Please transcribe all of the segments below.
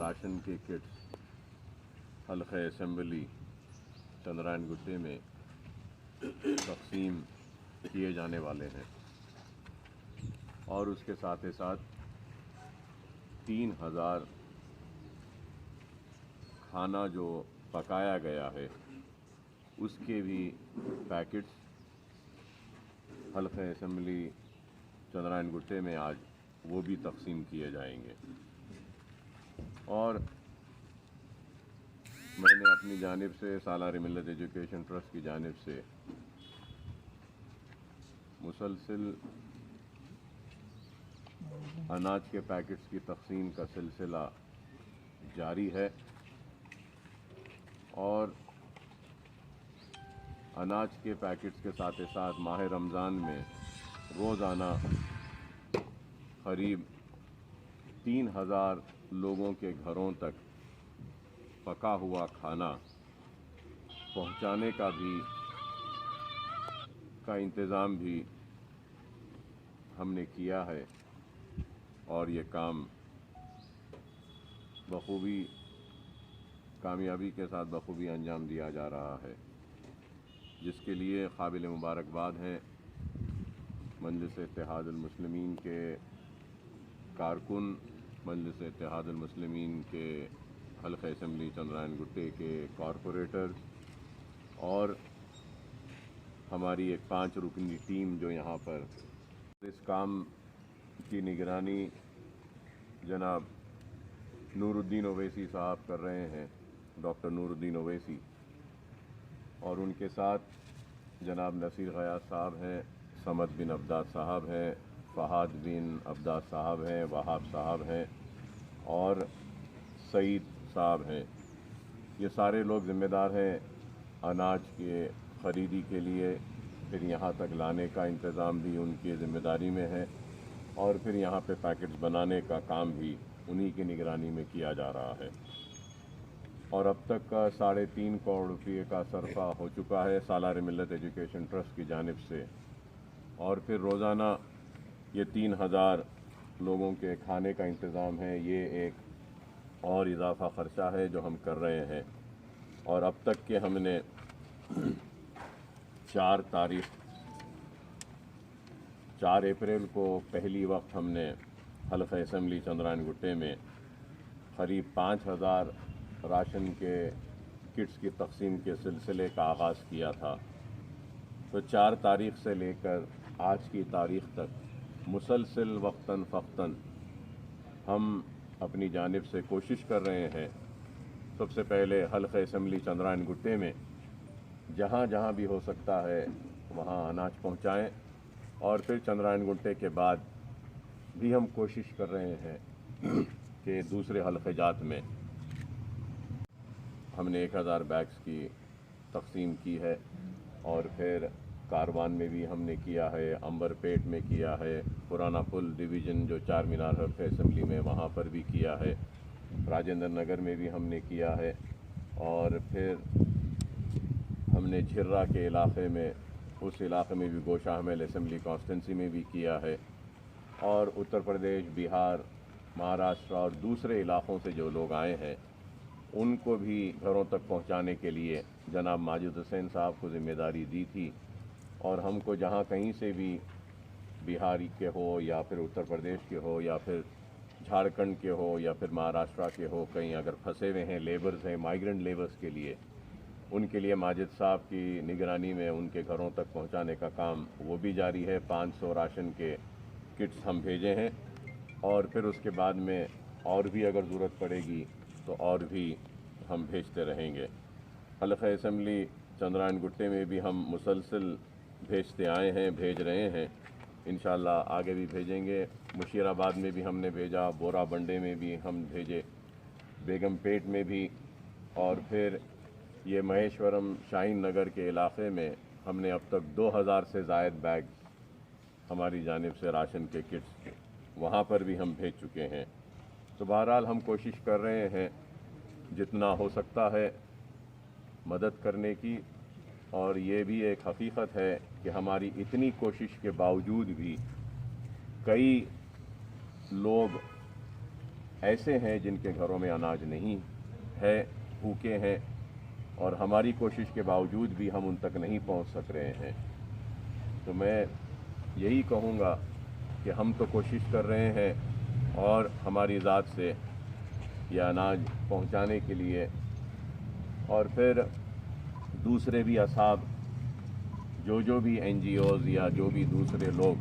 Ration के kits हल्का assembly Chandrayaan Gutte में तकसीम किए जाने वाले हैं और उसके साथ ही साथ 3000 खाना जो पकाया गया है उसके भी पैकेट्स हल्का असेंबली चंद्रायन गुट्टे में आज वो भी तकसीम किए जाएंगे। और मैंने अपनी जानिब से सालार मिल्लत एजुकेशन ट्रस्ट की जानिब से मुसलसल अनाज के पैकेट्स की तकसीम का सिलसिला जारी है और अनाज के पैकेट्स के साथ ही साथ माह रमज़ान में रोज़ाना करीब 3000 लोगों के घरों तक पका हुआ खाना पहुंचाने का इंतज़ाम भी हमने किया है और ये काम बखूबी कामयाबी के साथ बखूबी अंजाम दिया जा रहा है, जिसके लिए काबिल मुबारकबाद हैं मजलिस इत्तेहादुल मुस्लिमीन के कारकुन, मजलिस इत्तेहादुल मुस्लिमीन के हल्का असेंबली चंद्रायन गुट्टे के कॉरपोरेटर्स और हमारी एक 5 रुकनी टीम जो यहाँ पर इस काम की निगरानी जनाब नूरुद्दीन ओवैसी साहब कर रहे हैं, डॉक्टर नूरुद्दीन ओवैसी, और उनके साथ जनाब नसीर गयास साहब हैं, समद बिन अब्दास साहब हैं, फहाद बिन अब्दास साहब हैं, वहाब साहब हैं और सईद साहब हैं। ये सारे लोग ज़िम्मेदार हैं अनाज के ख़रीदी के लिए, फिर यहाँ तक लाने का इंतज़ाम भी उनकी ज़िम्मेदारी में है और फिर यहाँ पे पैकेट्स बनाने का काम भी उन्हीं की निगरानी में किया जा रहा है। और अब तक का 3.5 करोड़ रुपये का सरफा हो चुका है सालार मिल्लत एजुकेशन ट्रस्ट की जानिब से, और फिर रोज़ाना ये 3000 लोगों के खाने का इंतज़ाम है। ये एक और इजाफ़ा ख़र्चा है जो हम कर रहे हैं। और अब तक के हमने 4 अप्रैल को पहली वक्त हमने हल्का असेंबली चंद्रायन गुट्टे में करीब 5000 राशन के किट्स की तकसीम के सिलसिले का आगाज़ किया था। तो 4 तारीख़ से लेकर आज की तारीख़ तक मुसलसल वक्तन फ़क्तन हम अपनी जानिब से कोशिश कर रहे हैं। सबसे पहले हल्का असेंबली चंद्रायन गुट्टे में जहाँ जहाँ भी हो सकता है वहाँ अनाज पहुँचाएँ, और फिर चंद्रायन गुट्टे के बाद भी हम कोशिश कर रहे हैं कि दूसरे हल्के जात में हमने 1000 बैग्स की तकसीम की है और फिर कारवान में भी हमने किया है, अंबरपेट में किया है, पुराना पुल डिवीज़न जो 4 मीनार हल्का असेंबली में वहाँ पर भी किया है, राजेंद्र नगर में भी हमने किया है, और फिर हमने झिर्रा के इलाके में उस इलाके में भी गोशा हमेल असेंबली कॉन्स्टिट्यूंसी में भी किया है, और उत्तर प्रदेश, बिहार, महाराष्ट्र और दूसरे इलाक़ों से जो लोग आए हैं उनको भी घरों तक पहुंचाने के लिए जनाब माजिद हुसैन साहब को ज़िम्मेदारी दी थी। और हमको जहां कहीं से भी बिहारी के हो या फिर उत्तर प्रदेश के हो या फिर झारखंड के हो या फिर महाराष्ट्र के हो, कहीं अगर फंसे हुए हैं लेबर्स हैं, माइग्रेंट लेबर्स के लिए, उनके लिए माजिद साहब की निगरानी में उनके घरों तक पहुंचाने का काम वो भी जारी है। 500 राशन के किट्स हम भेजे हैं और फिर उसके बाद में और भी अगर ज़रूरत पड़ेगी तो और भी हम भेजते रहेंगे। हल्का असेंबली चंद्रायन गुट्टे में भी हम मुसलसल भेजते आए हैं, भेज रहे हैं, इंशाअल्लाह आगे भी भेजेंगे। मुशीराबाद में भी हमने भेजा, बोरा बंडे में भी हम भेजे, बेगमपेट में भी, और फिर ये महेश्वरम शाहीन नगर के इलाके में हमने अब तक 2000 से ज़ायद बैग हमारी जानिब से राशन के किट्स वहाँ पर भी हम भेज चुके हैं। तो बहरहाल हम कोशिश कर रहे हैं जितना हो सकता है मदद करने की, और ये भी एक हकीकत है कि हमारी इतनी कोशिश के बावजूद भी कई लोग ऐसे हैं जिनके घरों में अनाज नहीं है, भूखे हैं, और हमारी कोशिश के बावजूद भी हम उन तक नहीं पहुंच सक रहे हैं। तो मैं यही कहूँगा कि हम तो कोशिश कर रहे हैं और हमारी ज़ात से यह अनाज पहुंचाने के लिए, और फिर दूसरे भी असहाब जो भी NGOs या जो भी दूसरे लोग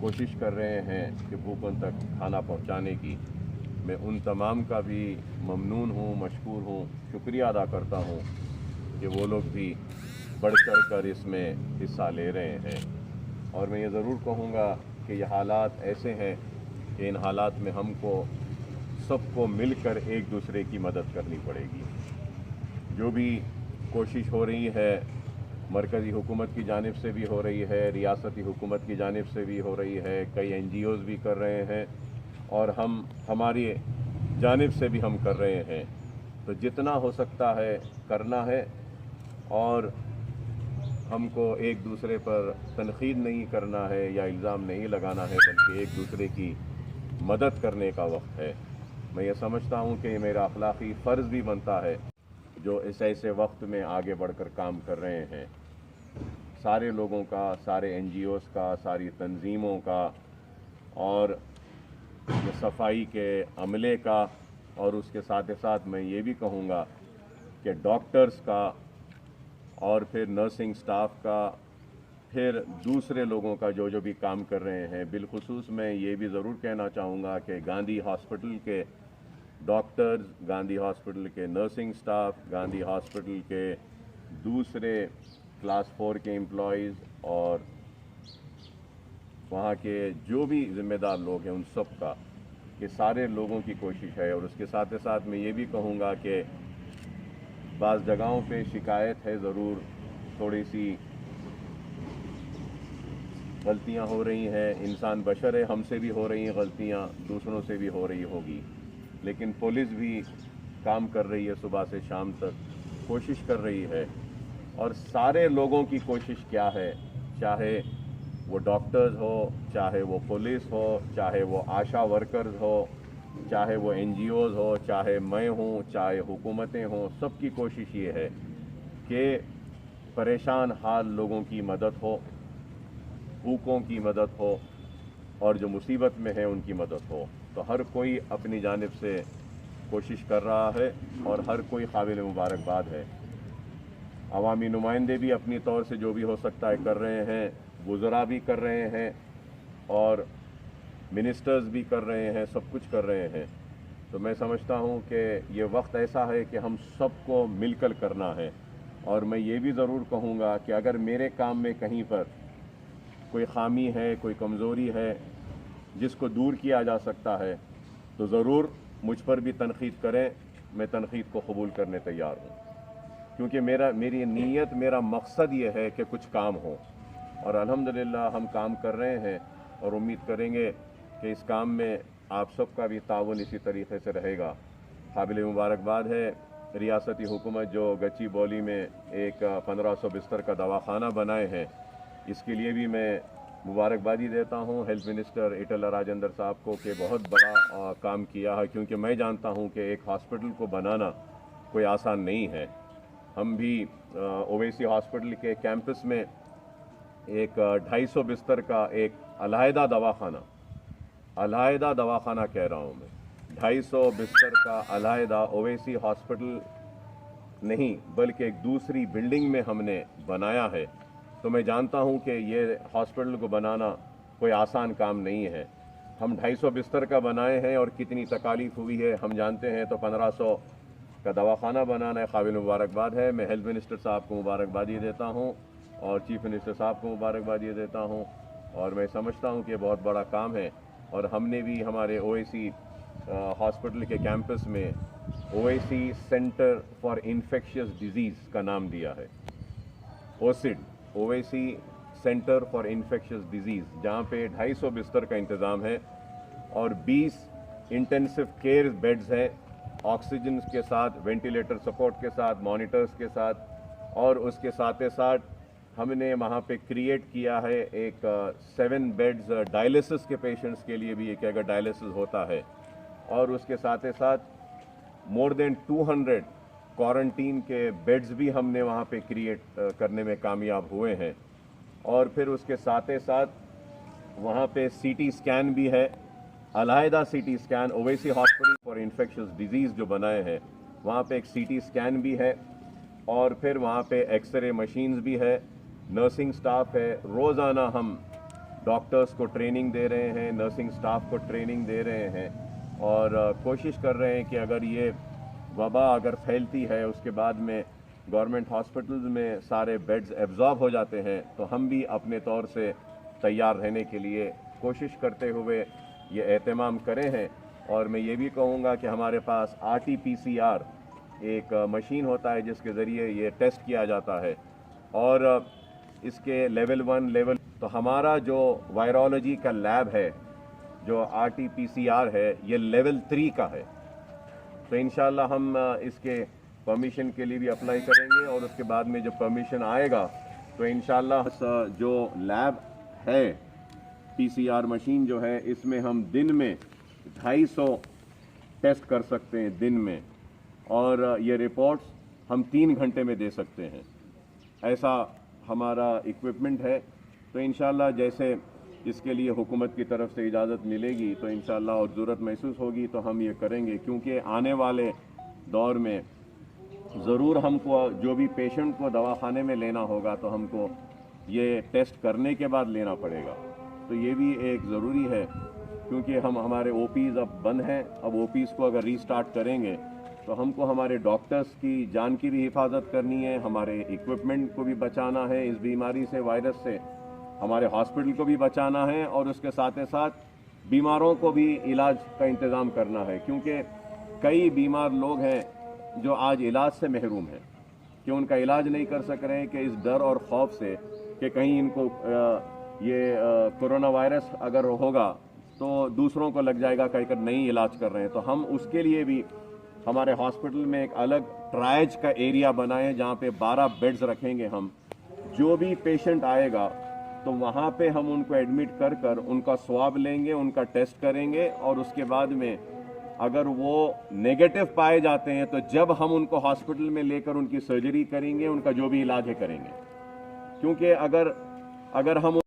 कोशिश कर रहे हैं कि भूखों तक खाना पहुंचाने की, मैं उन तमाम का भी ममनून हूँ, मशकूर हूँ, शुक्रिया अदा करता हूँ कि वो लोग भी बढ़ चढ़ कर इसमें हिस्सा ले रहे हैं। और मैं ये ज़रूर कहूँगा कि ये हालात ऐसे हैं कि इन हालात में हमको सबको मिलकर एक दूसरे की मदद करनी पड़ेगी। जो भी कोशिश हो रही है मरकज़ी हुकूमत की जानिब से भी हो रही है, रियासती हुकूमत की जानिब से भी हो रही है, कई NGOs भी कर रहे हैं, और हम हमारी जानिब से भी हम कर रहे हैं। तो जितना हो सकता है करना है, और हमको एक दूसरे पर तनकीद नहीं करना है या इल्ज़ाम नहीं लगाना है, बल्कि एक दूसरे की मदद करने का वक्त है। मैं ये समझता हूँ कि ये मेरा अखलाक़ी फ़र्ज़ भी बनता है जो इस ऐसे वक्त में आगे बढ़कर काम कर रहे हैं। सारे लोगों का, सारे NGOs का, सारी तंजीमों का, और सफाई के अमले का, और उसके साथ ही साथ मैं ये भी कहूँगा कि डॉक्टर्स का, और फिर नर्सिंग स्टाफ का, फिर दूसरे लोगों का जो भी काम कर रहे हैं। बिलखुसूस मैं ये भी ज़रूर कहना चाहूँगा कि गांधी हॉस्पिटल के डॉक्टर्स, गांधी हॉस्पिटल के नर्सिंग स्टाफ, गांधी हॉस्पिटल के दूसरे क्लास 4 के एम्प्लॉइज़, और वहाँ के जो भी ज़िम्मेदार लोग हैं, उन सब का, कि सारे लोगों की कोशिश है। और उसके साथ ही साथ मैं ये भी कहूँगा कि बाज़ जगहों पे शिकायत है ज़रूर, थोड़ी सी गलतियाँ हो रही हैं, इंसान बशर है, हमसे भी हो रही हैं गलतियाँ, दूसरों से भी हो रही होगी, लेकिन पुलिस भी काम कर रही है, सुबह से शाम तक कोशिश कर रही है। और सारे लोगों की कोशिश क्या है, चाहे वो डॉक्टर्स हो, चाहे वो पुलिस हो, चाहे वो आशा वर्कर्स हो, चाहे वो NGOs हो, चाहे मैं हूँ, चाहे हुकूमतें हों, सबकी कोशिश ये है कि परेशान हाल लोगों की मदद हो, भूखों की मदद हो, और जो मुसीबत में है उनकी मदद हो। तो हर कोई अपनी जानिब से कोशिश कर रहा है, और हर कोई काबिल मुबारकबाद है। अवामी नुमाइंदे भी अपनी तौर से जो भी हो सकता है कर रहे हैं, वुज़रा भी कर रहे हैं, और मिनिस्टर्स भी कर रहे हैं, सब कुछ कर रहे हैं। तो मैं समझता हूँ कि ये वक्त ऐसा है कि हम सबको मिलकर करना है। और मैं ये भी ज़रूर कहूँगा कि अगर मेरे काम में कहीं पर कोई ख़ामी है, कोई कमज़ोरी है जिसको दूर किया जा सकता है, तो ज़रूर मुझ पर भी तनक़ीद करें। मैं तनक़ीद को कबूल करने तैयार हूँ, क्योंकि मेरी नीयत, मेरा मकसद ये है कि कुछ काम हो, और अल्हम्दुलिल्लाह हम काम कर रहे हैं, और उम्मीद करेंगे कि इस काम में आप सबका भी ताउन इसी तरीक़े से रहेगा। काबिल मुबारकबाद है रियासती हुकूमत जो गच्ची बौली में एक 1500 बिस्तर का दवाखाना बनाए हैं, इसके लिए भी मैं मुबारकबादी देता हूँ हेल्थ मिनिस्टर ईटला राजेंद्र साहब को, कि बहुत बड़ा काम किया है, क्योंकि मैं जानता हूँ कि एक हॉस्पिटल को बनाना कोई आसान नहीं है। हम भी ओवैसी हॉस्पिटल के कैंपस में एक 250 बिस्तर का एक अलहदा दवाखाना कह रहा हूँ मैं, 250 बिस्तर का अलहदा ओवैसी हॉस्पिटल नहीं बल्कि एक दूसरी बिल्डिंग में हमने बनाया है। तो मैं जानता हूँ कि ये हॉस्पिटल को बनाना कोई आसान काम नहीं है। हम 250 बिस्तर का बनाए हैं, और कितनी तकालीफ हुई है हम जानते हैं। तो 1500 का दवाखाना बनाना है, काबिल मुबारकबाद है। मैं हेल्थ मिनिस्टर साहब को मुबारकबादी देता हूँ, और चीफ मिनिस्टर साहब को मुबारकबादी देता हूँ, और मैं समझता हूँ कि बहुत बड़ा काम है। और हमने भी हमारे ओवैसी हॉस्पिटल के कैंपस में Owaisi centre for infectious disease का नाम दिया है, OSID, Owaisi centre for infectious disease, जहाँ पे 250 बिस्तर का इंतज़ाम है, और 20 इंटेंसिव केयर बेड्स हैं, ऑक्सीजन के साथ, वेंटिलेटर सपोर्ट के साथ, मॉनिटर्स के साथ। और उसके साथ ही साथ हमने वहाँ पे क्रिएट किया है एक 7 बेड्स डायलिसिस के पेशेंट्स के लिए भी, कि अगर डायलिसिस होता है, اور اس کے ساتھ ساتھ مور دین 200 کوارنٹین کے بیڈز بھی ہم نے وہاں پہ کریٹ کرنے میں کامیاب ہوئے ہیں. اور پھر اس کے ساتھ وہاں پہ سی ٹی اسکین بھی ہے, علیحدہ C T scan Owaisi hospital for infectious disease جو بنائے ہیں, وہاں پہ ایک سی ٹی اسکین بھی ہے. اور پھر وہاں پہ ایکس رے مشینز بھی ہے, نرسنگ سٹاف ہے. روزانہ ہم ڈاکٹرز کو ٹریننگ دے رہے ہیں, نرسنگ سٹاف کو ٹریننگ دے رہے ہیں, اور کوشش کر رہے ہیں کہ اگر یہ وبا اگر پھیلتی ہے, اس کے بعد میں گورنمنٹ ہاسپٹلز میں سارے بیڈز ایبزارب ہو جاتے ہیں, تو ہم بھی اپنے طور سے تیار رہنے کے لیے کوشش کرتے ہوئے یہ اہتمام کرے ہیں. اور میں یہ بھی کہوں گا کہ ہمارے پاس RT-PCR ایک مشین ہوتا ہے جس کے ذریعے یہ ٹیسٹ کیا جاتا ہے, اور اس کے لیول 1 لیول, تو ہمارا جو وائرولوجی کا لیب ہے جو RT-PCR ہے یہ لیول 3 کا ہے. تو انشاءاللہ ہم اس کے پرمیشن کے لیے بھی اپلائی کریں گے, اور اس کے بعد میں جب پرمیشن آئے گا تو انشاءاللہ جو لیب ہے PCR مشین جو ہے, اس میں ہم دن میں 250 ٹیسٹ کر سکتے ہیں دن میں, اور یہ رپورٹس ہم 3 گھنٹے میں دے سکتے ہیں. ایسا ہمارا ایکوپمنٹ ہے. تو انشاءاللہ جیسے اس کے لیے حکومت کی طرف سے اجازت ملے گی تو انشاءاللہ اور ضرورت محسوس ہوگی تو ہم یہ کریں گے, کیونکہ آنے والے دور میں ضرور ہم کو جو بھی پیشنٹ کو دواخانے میں لینا ہوگا تو ہم کو یہ ٹیسٹ کرنے کے بعد لینا پڑے گا. تو یہ بھی ایک ضروری ہے, کیونکہ ہمارے او پیز اب بند ہیں. اب او پیز کو اگر ری سٹارٹ کریں گے تو ہم کو ہمارے ڈاکٹرز کی جان کی بھی حفاظت کرنی ہے, ہمارے ایکوپمنٹ کو بھی بچانا ہے اس بیماری سے, وائرس سے, ہمارے ہاسپٹل کو بھی بچانا ہے, اور اس کے ساتھ بیماروں کو بھی علاج کا انتظام کرنا ہے. کیونکہ کئی بیمار لوگ ہیں جو آج علاج سے محروم ہیں, کہ ان کا علاج نہیں کر سک رہے ہیں, کہ اس ڈر اور خوف سے کہ کہیں ان کو یہ کورونا وائرس اگر ہوگا تو دوسروں کو لگ جائے گا, کہیں نہیں علاج کر رہے ہیں. تو ہم اس کے لیے بھی ہمارے ہاسپٹل میں ایک الگ ٹرائج کا ایریا بنائے جہاں پہ 12 بیڈز رکھیں گے ہم. جو بھی پیشنٹ آئے گا تو وہاں پہ ہم ان کو ایڈمٹ کر ان کا سواب لیں گے, ان کا ٹیسٹ کریں گے, اور اس کے بعد میں اگر وہ نیگیٹو پائے جاتے ہیں تو جب ہم ان کو ہاسپٹل میں لے کر ان کی سرجری کریں گے, ان کا جو بھی علاج ہے کریں گے. کیونکہ اگر ہم